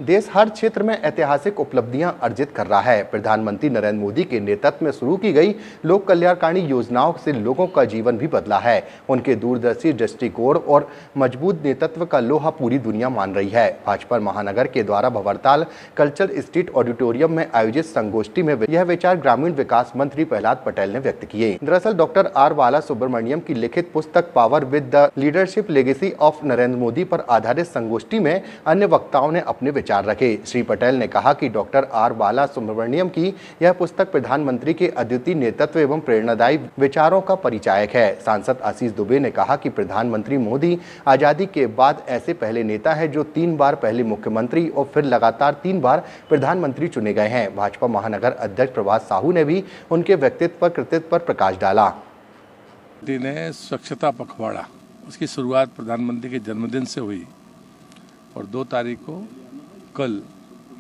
देश हर क्षेत्र में ऐतिहासिक उपलब्धियां अर्जित कर रहा है। प्रधानमंत्री नरेंद्र मोदी के नेतृत्व में शुरू की गई लोक कल्याणकारी योजनाओं से लोगों का जीवन भी बदला है। उनके दूरदर्शी दृष्टिकोण और मजबूत नेतृत्व का लोहा पूरी दुनिया मान रही है। भाजपा महानगर के द्वारा भंवरताल कल्चर स्ट्रीट ऑडिटोरियम में आयोजित संगोष्ठी में यह विचार ग्रामीण विकास मंत्री प्रहलाद पटेल ने व्यक्त किए। दरअसल डॉक्टर आर बालासुब्रमण्यम की लिखित पुस्तक power with the leadership legacy of Narendra Modi पर आधारित संगोष्ठी में अन्य वक्ताओं ने अपने विचार रखे। श्री पटेल ने कहा कि डॉक्टर आर बालासुब्रमण्यम की यह पुस्तक प्रधानमंत्री के अद्वितीय नेतृत्व एवं प्रेरणादायी विचारों का परिचायक है। सांसद आशीष दुबे ने कहा कि प्रधानमंत्री मोदी आजादी के बाद ऐसे पहले नेता है जो 3 बार पहले मुख्यमंत्री और फिर लगातार 3 बार प्रधानमंत्री चुने गए हैं। भाजपा महानगर अध्यक्ष प्रभात साहू ने भी उनके व्यक्तित्व कृतित्व पर प्रकाश डाला। ने स्वच्छता पखवाड़ा उसकी शुरुआत प्रधानमंत्री के जन्मदिन से हुई और 2 तारीख को कल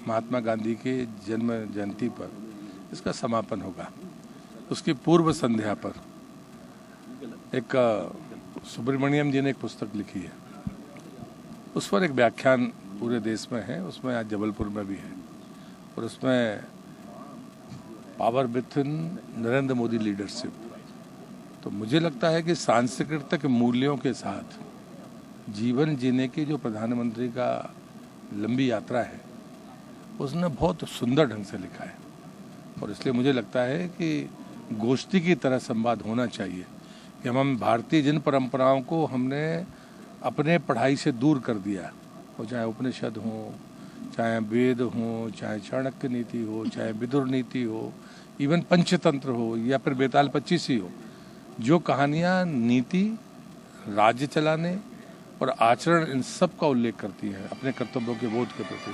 महात्मा गांधी के जन्म जयंती पर इसका समापन होगा। उसकी पूर्व संध्या पर एक सुब्रमण्यम जी ने एक पुस्तक लिखी है, उस पर एक व्याख्यान पूरे देश में है, उसमें आज जबलपुर में भी है और उसमें power with Narendra Modi leadership. तो मुझे लगता है कि सांस्कृतिक मूल्यों के साथ जीवन जीने की जो प्रधानमंत्री का लंबी यात्रा है उसने बहुत सुंदर ढंग से लिखा है और इसलिए मुझे लगता है कि गोष्ठी की तरह संवाद होना चाहिए कि हम भारतीय जिन परंपराओं को हमने अपने पढ़ाई से दूर कर दिया, वो चाहे उपनिषद हो, चाहे वेद हो, चाहे चाणक्य नीति हो, चाहे विदुर नीति हो, इवन पंचतंत्र हो या फिर बेताल 25 ही हो, जो कहानियाँ नीति, राज्य चलाने और आचरण इन सब का उल्लेख करती है अपने कर्तव्यों के बोध के प्रति।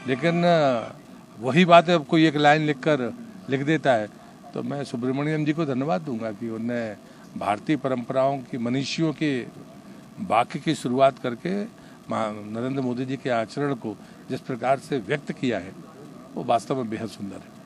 लेकिन वही बात है, कोई एक लाइन लिख देता है। तो मैं सुब्रमण्यम जी को धन्यवाद दूंगा कि उन्होंने भारतीय परंपराओं की मनीषियों के वाक्य की शुरुआत करके नरेंद्र मोदी जी के आचरण को जिस प्रकार से व्यक्त किया है वो वास्तव में बेहद सुंदर है।